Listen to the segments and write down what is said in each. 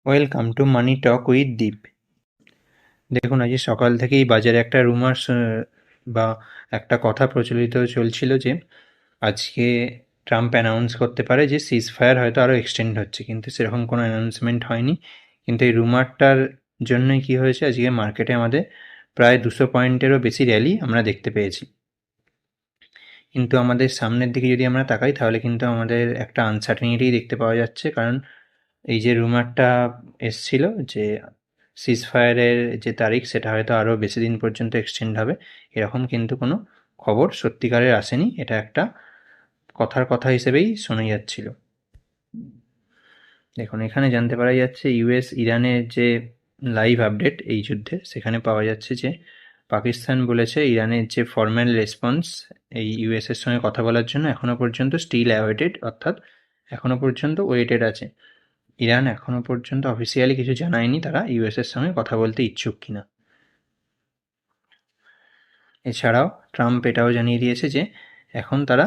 Welcome to money talk with Deep. দেখুন, আজ সকাল থেকেই বাজারে একটা রুমার্স বা একটা কথা প্রচলিত চলছিল যে আজকে ট্রাম্প অ্যানাউন্স করতে পারে যে সিজ ফায়ার হয়তো আরও এক্সটেন্ড হচ্ছে, কিন্তু সেরকম কোনো অ্যানাউন্সমেন্ট হয়নি। কিন্তু এই রুমারটার জন্যই কী হয়েছে, আজকে মার্কেটে আমাদের প্রায় 200 পয়েন্টেরও বেশি র্যালি আমরা দেখতে পেয়েছি। কিন্তু আমাদের সামনের দিকে যদি আমরা তাকাই তাহলে কিন্তু আমাদের একটা আনসার্টেনিটি দেখতে পাওয়া যাচ্ছে, কারণ এই যে রুমারটা এসছিল যে সিজ ফায়ারের যে তারিখ সেটা হয়তো আরও বেশি দিন পর্যন্ত এক্সটেন্ড হবে, এরকম কিন্তু কোনো খবর সত্যিকারের আসেনি। এটা একটা কথার কথা হিসেবেই শোনা যাচ্ছিল। দেখুন, এখানে জানতে পারা যাচ্ছে ইউএস ইরানের যে লাইভ আপডেট এই যুদ্ধে, সেখানে পাওয়া যাচ্ছে যে পাকিস্তান বলেছে ইরানের যে ফর্ম্যাল রেসপন্স এই ইউএসের সঙ্গে কথা বলার জন্য এখনও পর্যন্ত স্টিল অ্যাওয়েটেড, অর্থাৎ এখনও পর্যন্ত ওয়েটেড আছে। ইরান এখনও পর্যন্ত অফিসিয়ালি কিছু জানায়নি তারা ইউএসের সঙ্গে কথা বলতে ইচ্ছুক কিনা। এছাড়াও ট্রাম্প এটাও জানিয়ে দিয়েছে যে এখন তারা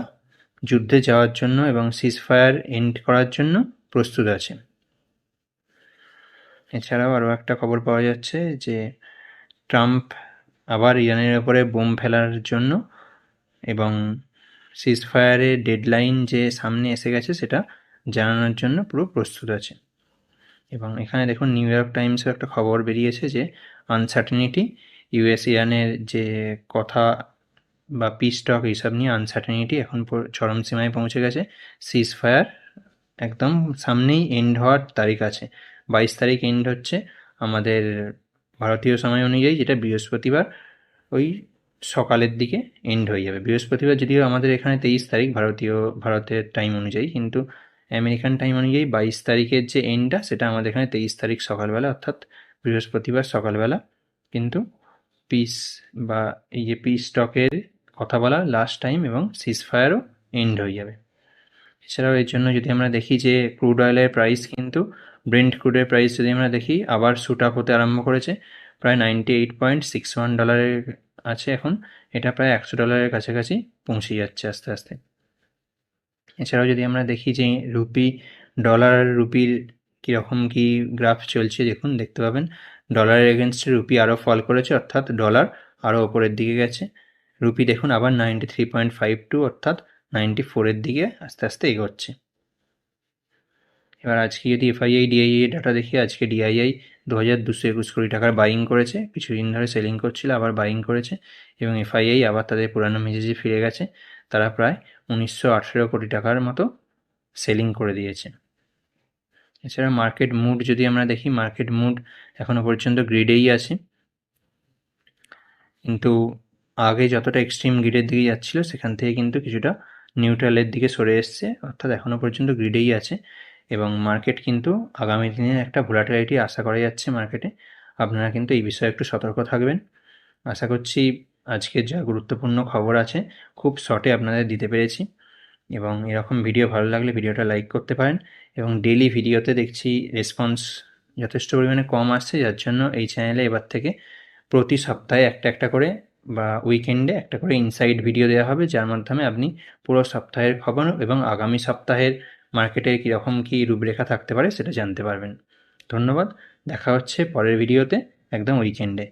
যুদ্ধে যাওয়ার জন্য এবং সিজ ফায়ার এন্ড করার জন্য প্রস্তুত আছে। এছাড়াও আরও একটা খবর পাওয়া যাচ্ছে যে ট্রাম্প আবার ইরানের ওপরে বোম ফেলার জন্য এবং সিজ ফায়ারের ডেডলাইন যে সামনে এসে গেছে সেটা জানানোর জন্য পুরো প্রস্তুত আছে। এবং এখানে দেখুন, নিউ ইয়র্ক টাইমসের একটা খবর বেরিয়েছে যে আনসার্টেনিটি, ইউএস ইরানের যে কথা বা পিস টক এইসব নিয়ে আনসার্টেনিটি এখন চরম সীমায় পৌঁছে গেছে। সিজ ফায়ার একদম সামনেই এন্ড হওয়ার তারিখ আছে, 22 তারিখ এন্ড হচ্ছে আমাদের ভারতীয় সময় অনুযায়ী, যেটা বৃহস্পতিবার ওই সকালের দিকে এন্ড হয়ে যাবে। বৃহস্পতিবার যদিও আমাদের এখানে 23 তারিখ ভারতের টাইম অনুযায়ী, কিন্তু আমেরিকান টাইম অনুযায়ী 22 তারিখের যে এন্ডটা সেটা আমাদের এখানে 23 তারিখ সকালবেলা, অর্থাৎ বৃহস্পতিবার সকালবেলা কিন্তু পিস বা এই যে পিস টকের কথা বলা লাস্ট টাইম এবং সিজ ফায়ারও এন্ড হয়ে যাবে। এছাড়াও এর জন্য যদি আমরা দেখি যে ক্রুড অয়েলের প্রাইস কিন্তু ব্রেন্ট ক্রুডের প্রাইস যদি আমরা দেখি আবার শুট আপ হতে আরম্ভ করেছে, প্রায় $98.61 আছে এখন। এটা প্রায় $100 কাছাকাছি পৌঁছে যাচ্ছে আস্তে আস্তে। এছাড়াও যদি আমরা দেখি যে রুপির কীরকম কী গ্রাফ চলছে, দেখুন দেখতে পাবেন ডলারের এগেনস্টে রুপি আরও ফল করেছে, অর্থাৎ ডলার আরও ওপরের দিকে গেছে। রুপি দেখুন আবার 93.52 অর্থাৎ 94-এর দিকে আস্তে আস্তে এগোচ্ছে। এবার আজকে যদি এফআইআই ডিআইআই ডাটা দেখি, আজকে ডিআইআই 2221 কোটি টাকার বাইং করেছে, কিছুদিন ধরে সেলিং করছিল আবার বাইং করেছে, এবং এফআইআই আবার তাদের পুরানো মেজাজে ফিরে গেছে, তারা প্রায় 1918 কোটি টাকার মতো সেলিং করে দিয়েছে। এছাড়া মার্কেট মুড যদি আমরা দেখি, মার্কেট মুড এখনও পর্যন্ত গ্রিডেই আছে, কিন্তু আগে যতটা এক্সট্রিম গ্রিডের দিকে যাচ্ছিল সেখান থেকে কিন্তু কিছুটা নিউট্রালের দিকে সরে এসছে, অর্থাৎ এখনও পর্যন্ত গ্রিডেই আছে। এবং মার্কেট কিন্তু আগামী দিনে একটা ভোলাটিলিটি আশা করা যাচ্ছে মার্কেটে। আপনারা কিন্তু এই বিষয়ে একটু সতর্ক থাকবেন। আশা করছি আজকের যা গুরুত্বপূর্ণ খবর আছে খুব শর্টে আপনাদের দিতে পেরেছি, এবং এরকম ভিডিও ভালো লাগলে ভিডিওটা লাইক করতে পারেন। এবং ডেইলি ভিডিওতে দেখছি রেসপন্স যথেষ্ট পরিমাণে কম আসছে, যার জন্য এই চ্যানেলে এবার থেকে প্রতি সপ্তাহে একটা করে বা উইকেন্ডে একটা করে ইনসাইড ভিডিও দেওয়া হবে, যার মাধ্যমে আপনি পুরো সপ্তাহের খবর এবং আগামী সপ্তাহের মার্কেটের কীরকম কী রূপরেখা থাকতে পারে সেটা জানতে পারবেন। ধন্যবাদ, দেখা হচ্ছে পরের ভিডিওতে একদম উইকেন্ডে।